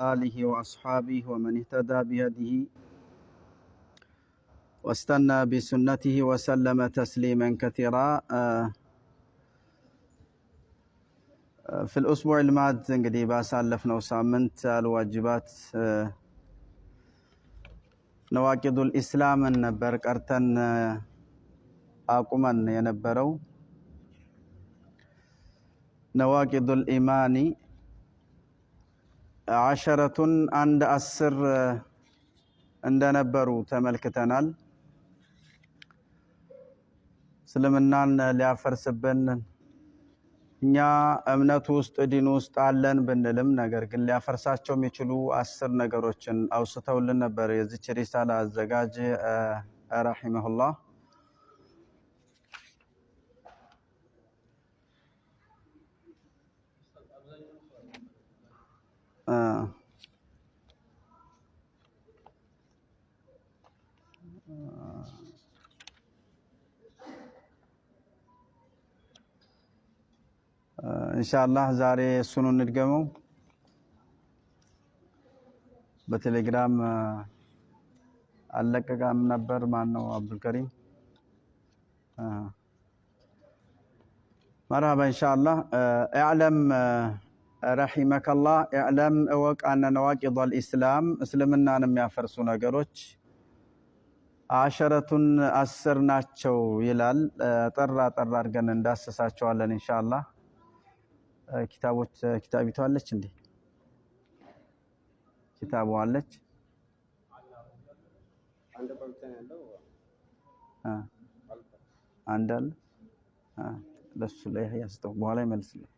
آله وأصحابه ومن اهتدى بهديه واستنى بسنته وسلم تسليما كثيرا. في الأسبوع الماضي እንግዲህ ባሳለፍነው ሳምንት الواجبات نواقض الإسلام ነበር ቀርተን አቁመን የነበረው نواقض الإيمان عشرة عند أسر እንደነበሩ ተመልክተናል። እስልምናን ሊያፈርስብን እኛ እምነቱ ውስጥ ዲን ውስጥ አለን ብንልም ነገር ግን ሊያፈርሳቸው የሚችሉ 10 ነገሮችን አውስተውልን ነበር የዚች ሪሳላ አዘጋጅ ረሂመሁላህ። ኢንሻአላህ ዛሬ እሱን እንድገመው። በቴሌግራም አለቀቀም ነበር ማን ነው አብዱል ከሪም مرحبا إن شاء الله. اعلم رحمك الله اعلم اوق ان نواقض الإسلام እስልምናን የሚያፈርሱ ነገሮች 10 ናቸው ይላል። ጠራ አድርገን እንዳስሳቸዋለን ኢንሻአላህ። ኪታቢቱ አለች እንዴ? ኪታቡ አለች አንድ አለ ለሱ ላይ ያስተው በኋላ ይመልስልኝ።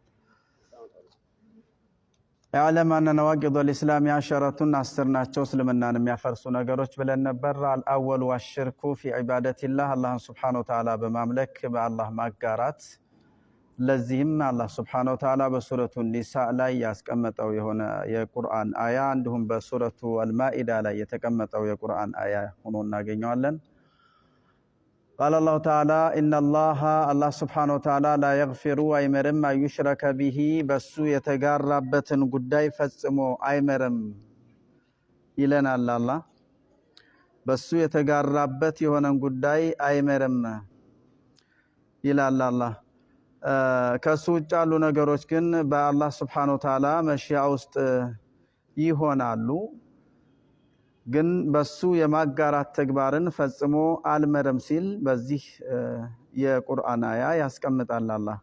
اعلم ان نواقض الإسلام 10 ናቸው እስልምናን የሚያፈርሱ ነገሮች ብለን ነበር። الاول والشرك في عبادة الله الله سبحانه وتعالى በማምለክ በአላህ ማጋራት። ለዚህም አላህ Subhanahu Wa Ta'ala በሱረቱ ኒሳ ላይ ያስቀመጠው የሆነ የቁርአን አያ እንዲሁም በሱረቱ አልማኢዳ ላይ የተቀመጠው የቁርአን አያ ሆኖ እናገኘዋለን። قال الله تعالى ان الله Subhanahu Wa Ta'ala لا يغفر አይመርም አዩሽረከ ቢሂ በሱ የተጋራበትን ጉዳይ ፈጽሞ አይመርም ይለናል። አላህ በሱ የተጋራበት የሆነን ጉዳይ አይመርም ይላል አላህ። ከሱ ውጭ ያሉ ነገሮች ግን በአላህ Subhanahu Wa Ta'ala መሽያ ውስጥ ይሆናሉ። ግን በሱ የማጋራት ተግባርን ፈጽሞ አልመረም ሲል በዚህ የቁርአን አያ ያስቀምጣል አላህ።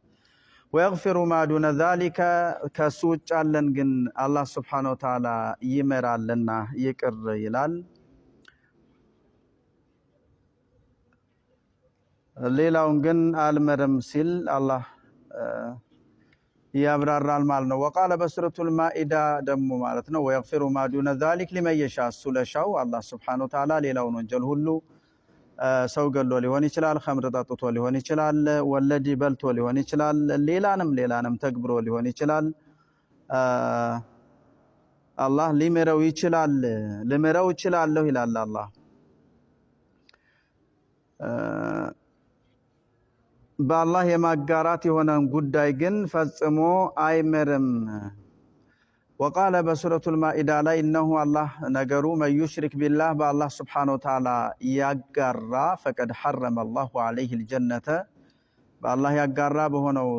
ويغفر ما دون ذلك ከሱ ውጭ ያለን ግን አላህ Subhanahu Wa Ta'ala ይመራልና ይቅር ይላል። ሌላውን ግን አልመረም ሲል አላህ ያብራራል ማለት ነው። وقال بسورة المائدة ደሞ ማለት ነው ويغفر ما دون ذلك لمن يشاء ለሻው አላህ Subhanahu Wa Ta'ala ሌላውን ወንጀል ሁሉ ሰው ገሎ ሊሆን ይችላል፣ ኸምር ጠጥቶ ሊሆን ይችላል፣ ወለድ በልቶ ሊሆን ይችላል፣ ሌላንም ተግብሮ ሊሆን ይችላል። አላህ ሊመረው ይችላል ልመረው ይችላል ይላል አላህ። በአላህ የማጋራት የሆነን ጉዳይ ግን ፈጽሞ አይመርም። وقال በሱረቱ አልማኢዳ ላይ እነሆ አላህ ነገሩ መዩሽሪክ ቢላህ በአላህ Subhanahu Wa Ta'ala ያጋራ فقد حرم الله عليه الجنة በአላህ ያጋራ በሆነው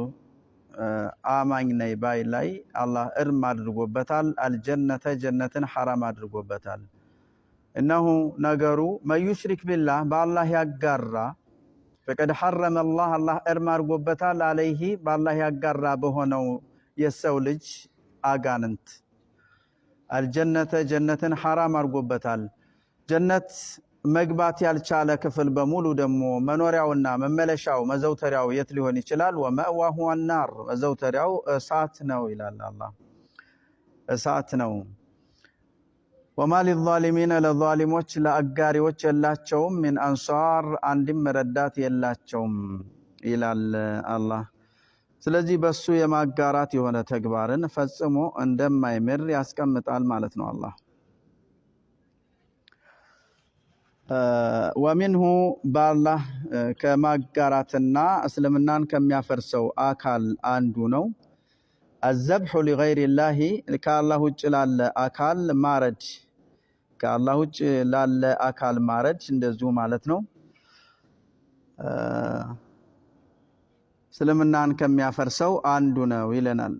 አማኝ ነይ ባይ ላይ አላህ እርም አድርጎበታል። አልጀነተ ጀነትን حرام አድርጎበታል። እነሆ ነገሩ መዩሽሪክ ቢላህ በአላህ ያጋራ فقد حرم الله እርም አድርጎበታል عليه በአላህ ያጋራ በሆነው የሰው ልጅ አጋንንት አልጀነተ ጀነትን حرام አድርጎበታል። ጀነት መግባት ያልቻለ ክፍል በሙሉ ደግሞ መኖሪያውና መመለሻው መዘውተሪያው የት ሊሆን ይችላል? ومأواه النار መዘውተሪያው እሳት ነው ይላል አላህ። እሳት ነው። وما للظالمين للظالموች ለአጋሪዎች የላቸውም من አንሷር አንድም ረዳት የላቸውም ይላል አላህ። ስለዚህ በሱ የማጋራት የሆነ ተግባርን ፈጽሞ እንደማይምር ያስቀምጣል ማለት ነው አላህ። ومنه በአላህ ከማጋራትና እስልምናን ከሚያፈርሰው አካል አንዱ ነው الذبح لغير الله كالله ውጭ ላለ አካል ማረድ ከአላህ ውጭ ላለ አካል ማረድ እንደዚሁ ማለት ነው እስልምናን ከሚያፈርሰው አንዱ ነው ይለናል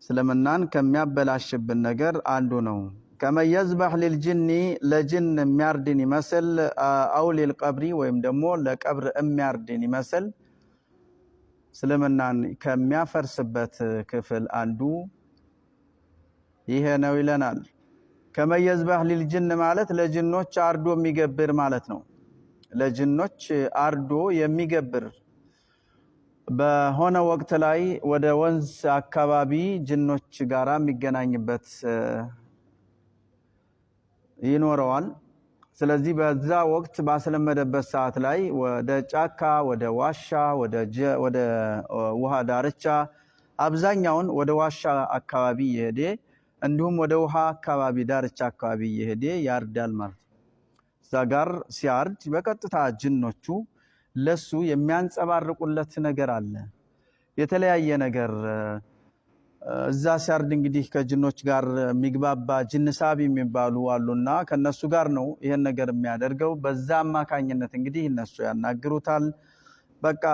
እስልምናን ከሚያበላሽብን ነገር አንዱ ነው كما يذبح للجن لجن የሚያርድን ይመስል አው ለልቀብሪ ወይም ደግሞ ለቀብር የሚያርድን ይመስል እስልምናን ከሚያፈርስበት ክፍል አንዱ ይሄ ነው ይለናል كما يذبح للجن ማለት ለጅኖች አርዶ የሚገብር ማለት ነው ለጅኖች አርዶ የሚገብር በሆነ ወቅት ላይ ወደ ወንዝ አካባቢ ጅኖች ጋራ የሚገናኝበት ይኖረዋል ስለዚህ በዛ ወቅት ባስለመደበት ሰዓት ላይ ወደ ጫካ ወደ ዋሻ ወደ ውሃ ዳርቻ አብዛኛውን ወደ ዋሻ አካባቢ ይሄደ እንዲሁም ወደ ውሃ አካባቢ ዳርቻ አካባቢ ይሄደ ያርዳል ማለት ዛጋር ሲያርድ በቀጥታ ጅኖቹ ለሱ የሚያንጸባርቁለት ነገር አለ የተለያየ ነገር እዛ ሲያርድ እንግዲህ ከጅኖች ጋር የሚግባባ ጅንሳቢ የሚባሉ አሉና ከነሱ ጋር ነው ይሄን ነገር የሚያደርገው በዛ አማካኝነት እንግዲህ እነሱ ያናግሩታል በቃ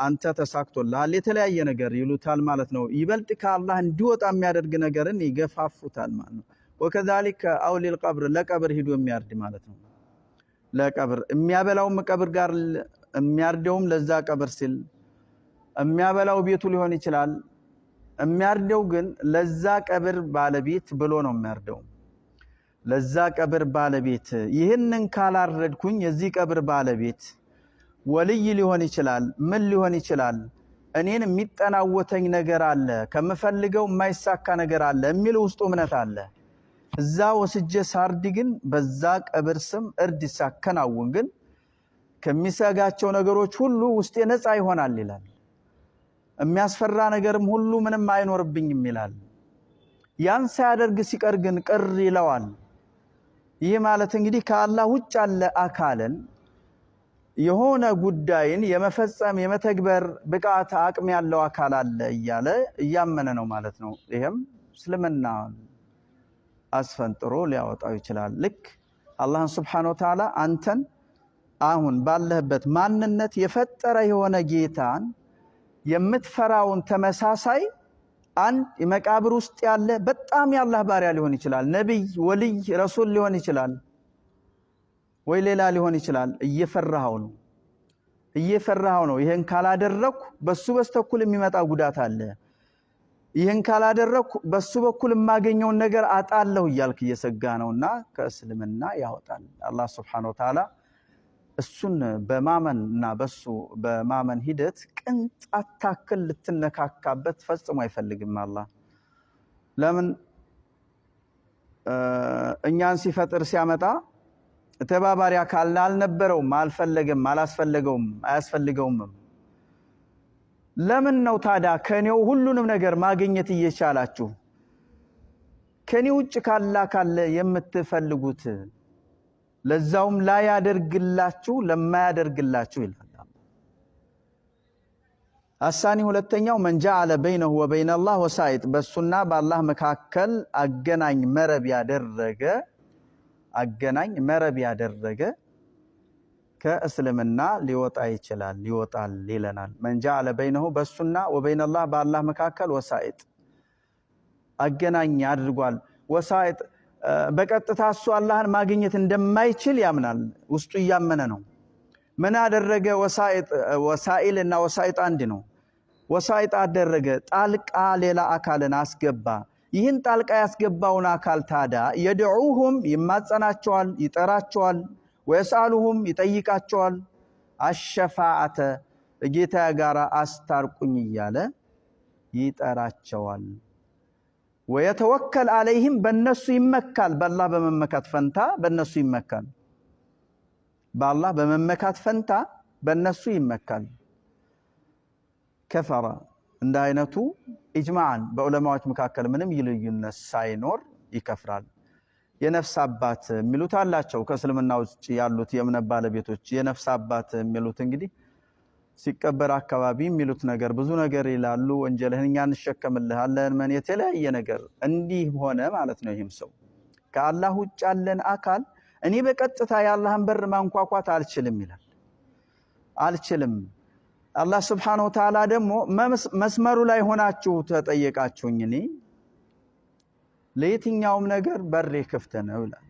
አንተ ተሳክቶልሃል የተለያየ ነገር ይሉታል ማለት ነው ይበልጥ ከአላህ እንዲወጣ የሚያደርግ ነገርን ይገፋፉታል ማለት ነው ወከዛሊክ አውሊ القبر ለቀብር ሄዶ የሚያርድ ማለት ነው ለቀብር የሚያበላው ቀብር ጋር የሚያርደውም ለዛ ቀብር ሲል የሚያበላው ቤቱ ሊሆን ይችላል የሚያርደው ግን ለዛ ቀብር ባለቤት ብሎ ነው የሚያርደው ለዛ ቀብር ባለቤት ይሄንን ካላረድኩኝ የዚህ ቀብር ባለቤት ወልይ ሊሆን ይችላል ምን ሊሆን ይችላል እኔን የሚጠናወተኝ ነገር አለ ከመፈልገው የማይሳካ ነገር አለ የሚል ውስጡ እምነት አለ እዛ ወስጄ ሳርድ ግን በዛ ቀብር ስም እርድ ሳከናውን ግን ከሚሰጋቸው ነገሮች ሁሉ ውስጤ ነፃ ይሆናል ይላል የሚያስፈራ ነገርም ሁሉ ምንም አይኖርብኝም ይላል ያን ሳያደርግ ሲቀር ግን ቅር ይለዋል ይሄ ማለት እንግዲህ ከአላህ ውጭ ያለ አካልን የሆነ ጉዳይን የመፈጸም የመተግበር ብቃት አቅም ያለው አካል አለ እያለ እያመነ ነው ማለት ነው ይሄም እስልምና አስፈንጥሮ ሊያወጣው ይችላል ልክ አላህ Subhanahu Wa Ta'ala አንተን አሁን ባለህበት ማንነት የፈጠረ የሆነ ጌታን የምትፈራውን ተመሳሳይ አንድ የመቃብር ውስጥ ያለ በጣም ያላህ ባሪያ ሊሆን ይችላል ነብይ ወልይ ረሱል ሊሆን ይችላል ወይ ሌላ ሊሆን ይችላል እየፈራው ነው ይሄን ካላደረኩ በሱ በስተኩል የሚመጣ ጉዳት አለ ይሄን ካላደረኩ በሱ በኩል የማገኘው ነገር አጣለሁ ይያልክ እየሰጋ ነውና ከእስልምና ያወጣል አላህ Subhanahu Wa Ta'ala እሱን በማመንና በሱ በማመን ሂደት ቅንጣት ታክል ልትነካካበት ፈጽሞ አይፈልግም አላህ ለምን እኛን ሲፈጥር ሲያመጣ ተባባሪ አካል አልነበረውም አልፈለገም አላስፈለገውም አያስፈልገውም ለምን ነው ታዲያ ከኔው ሁሉንም ነገር ማግኘት እየቻላችሁ ከኔው ውጭ ካለ የምትፈልጉት ለዛውም ላ ያደርግላችሁ ለማያደርግላችሁ ይላል አሳኒ ሁለተኛው من جعل بينه وبين الله وسائط በሱና በአላህ መካከል አገናኝ መረብ ያደረገ ከእስልምና ሊወጣ ይችላል ሊወጣል ይለናል من جعل بينه በሱና وبين الله በአላህ መካከል وسائط አገናኝ አድርጓል وسائط በቀጥታ እሱ አላህን ማግኘት እንደማይችል ያምናል ውስጡ ያመነ ነው ምን አደረገ ወሳኢልና ወሳኢጥ አንድ ነው ወሳኢጥ አደረገ ጣልቃ ሌላ አካልን አስገባ ይህን ጣልቃ ያስገባውን አካል ታዳ يدعوهم ይማጸናቸዋል ይጠራቸዋል ወይሳሉሁም ይጠይቃቸዋል አሽፋዓተ ጌታ ጋራ አስታርቁኝ እያለ ይጠራቸዋል ويتوكل عليهم በእነሱ ይመካል በአላህ በመመካት ፈንታ በእነሱ ይመካል በአላህ በመመካት ፈንታ በእነሱ ይመካል ከፈራ እንደ አይነቱ ኢጅማዓን በዑለማዎች መካከል ምንም ይልዩነት ሳይኖር ይከፍራል የነፍስ አባት የሚሉት አላቸው ከእስልምና ውጭ ያሉት የእምነት ባለቤቶች የነፍስ አባት የሚሉት እንግዲህ ሲቀበር አካባቢ የሚሉት ነገር ብዙ ነገር ይላሉ። ወንጀልህን እኛ እንሸከምልሃለን ምን የተለያየ ነገር እንዲህ ሆነ ማለት ነው። ይህም ሰው ከአላህ ውጭ ያለን አካል እኔ በቀጥታ የአላህን በር ማንኳኳት አልችልም ይላል። አልችልም። አላህ Subhanahu Wa Ta'ala ደግሞ መስመሩ ላይ ሆናችሁ ተጠየቃችሁኝ እኔ ለየትኛውም ነገር በሬ ክፍት ነው ይላል።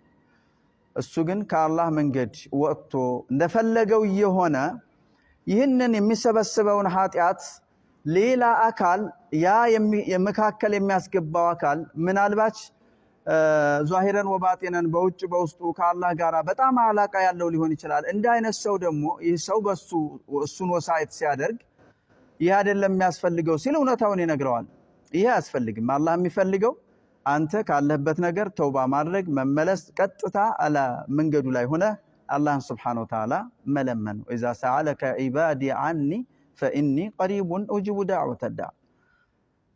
እሱ ግን ከአላህ መንገድ ወጥቶ እንደፈለገው የሆነ ይህንን የሚሰበስበውን ኃጢያት ሌላ አካል ያ የመካከል የሚያስገባው አካል ምናልባት ዛሂረን ወባጢነን በውጭ በውስጡ ከአላህ ጋር በጣም አላቃ ያለው ሊሆን ይችላል። እንደ አይነት ሰው ደግሞ ይህ ሰው እሱን ወሳይት ሲያደርግ ይህ አይደለም የሚያስፈልገው ሲል እውነታውን ይነግረዋል። ይህ አያስፈልግም። አላህ የሚፈልገው አንተ ካለህበት ነገር ተውባ ማድረግ መመለስ ቀጥታ አለ መንገዱ ላይ ሆነ አላህን Subhanahu Wa Ta'ala መለመን ነው። اذا سألك عبادي عني فاني قريب اجيب دعوة الداع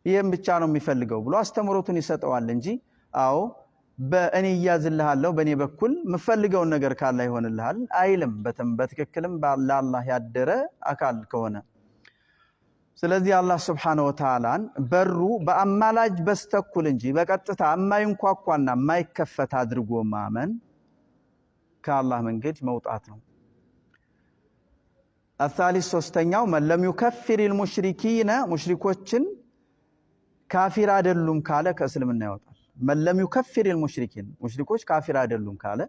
ይሄን ብቻ ነው የሚፈልገው ብሎ አስተምሮቱን ይሰጠዋል እንጂ አዎ በእኔ ያዝልሃለሁ በእኔ በኩል የምፈልገው ነገር ካለ ይሆንልሃል አይልም። በትክክልም ለአላህ ያደረ አካል ከሆነ ስለዚህ አላህ Subhanahu Wa Ta'ala በሩ በአማላጅ በስተኩል እንጂ በቀጥታ የማይንኳኳና የማይከፈት አድርጎ ማመን ከአላህ መንገድ መውጣት ነው። الثالث ሶስተኛው من لم يكفر المشركين ሙሽሪኮችን ካፊር አይደሉም ካለ ከእስልምና ይወጣል። من لم يكفر المشركين ሙሽሪኮች ካፊር አይደሉም ካለ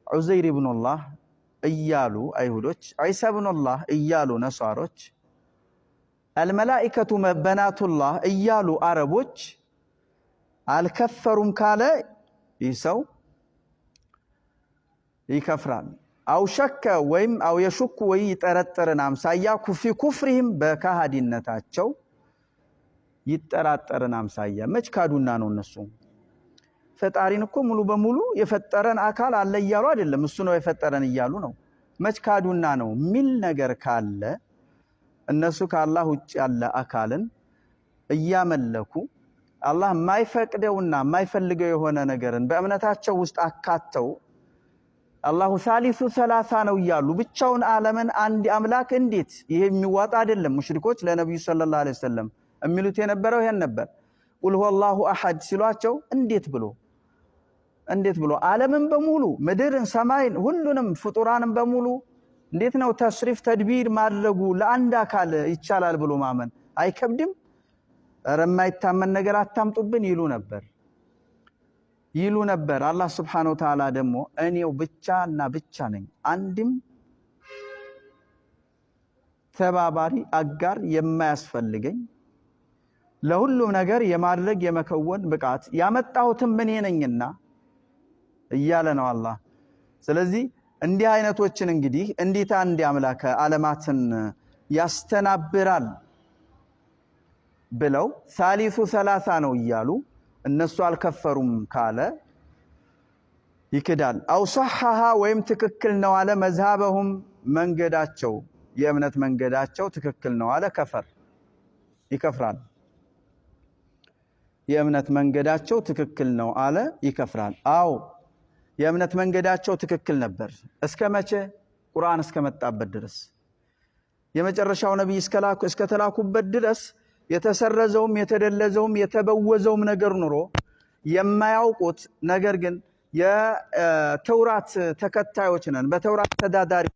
ዑዘይር ኢብኑ አላህ እያሉ አይሁዶች ዒሳ ኢብኑ አላህ እያሉ ነሳሮች الملائكة بناتullah እያሉ አረቦች አልከፈሩም ካለ ይሰው ይከፍራል። አው ሸከ ወይም አው የሽኩ ወይ ይጠረጠረን አምሳያ ኩፊ ኩፍሪህም በካሃዲነታቸው ይጠራጠረን አምሳያ መች ካዱና ነው እነሱ ፈጣሪን እኮ ሙሉ በሙሉ የፈጠረን አካል አለ እያሉ አይደለም እሱ ነው የፈጠረን እያሉ ነው። መች ካዱና ነው ሚል ነገር ካለ እነሱ ከአላህ ውጭ ያለ አካልን እያመለኩ አላህ ማይፈቅደውና ማይፈልገው የሆነ ነገርን በእምነታቸው ውስጥ አካተው አላሁ ሳሊሱ ሰላሳ ነው እያሉ ብቻውን ዓለምን አንድ አምላክ እንዴት ይሄ የሚዋጣ አይደለም። ሙሽሪኮች ለነብዩ ሰለላሁ ዐለይሂ ወሰለም የሚሉት የነበረው ይሄን ነበር። ቁል ሁወላሁ አሐድ ሲሏቸው እንዴት ብሎ ዓለምን በሙሉ ምድርን ሰማይን ሁሉንም ፍጡራንን በሙሉ እንዴት ነው ተስሪፍ ተድቢር ማድረጉ ለአንድ አካል ይቻላል ብሎ ማመን አይከብድም? ኧረ የማይታመን ነገር አታምጡብን ይሉ ነበር። አላህ Subhanahu Wa Ta'ala ደግሞ እኔው ብቻና ብቻ ነኝ አንድም ተባባሪ አጋር የማያስፈልገኝ ለሁሉም ነገር የማድረግ የመከወን ብቃት ያመጣሁትም እኔ ነኝና እያለ ነው አላህ። ስለዚህ እንዲህ አይነቶችን እንግዲህ እንዴት አንድ አምላክ ዓለማትን ያስተናብራል ብለው ሳሊሱ ሰላሳ ነው እያሉ እነሱ አልከፈሩም ካለ ይክዳል። አው ሷሐሃ ወይም ትክክል ነው አለ መዝሃበሁም መንገዳቸው የእምነት መንገዳቸው ትክክል ነው አለ ይከፍራል። የእምነት መንገዳቸው ትክክል ነው አለ ይከፍራል። አው የእምነት መንገዳቸው ትክክል ነበር እስከ መቼ? ቁርአን እስከመጣበት ድረስ የመጨረሻው ነብይ እስከተላኩበት ድረስ የተሰረዘውም የተደለዘውም የተበወዘውም ነገር ኑሮ የማያውቁት ነገር ግን የተውራት ተከታዮች ነን በተውራት ተዳዳሪ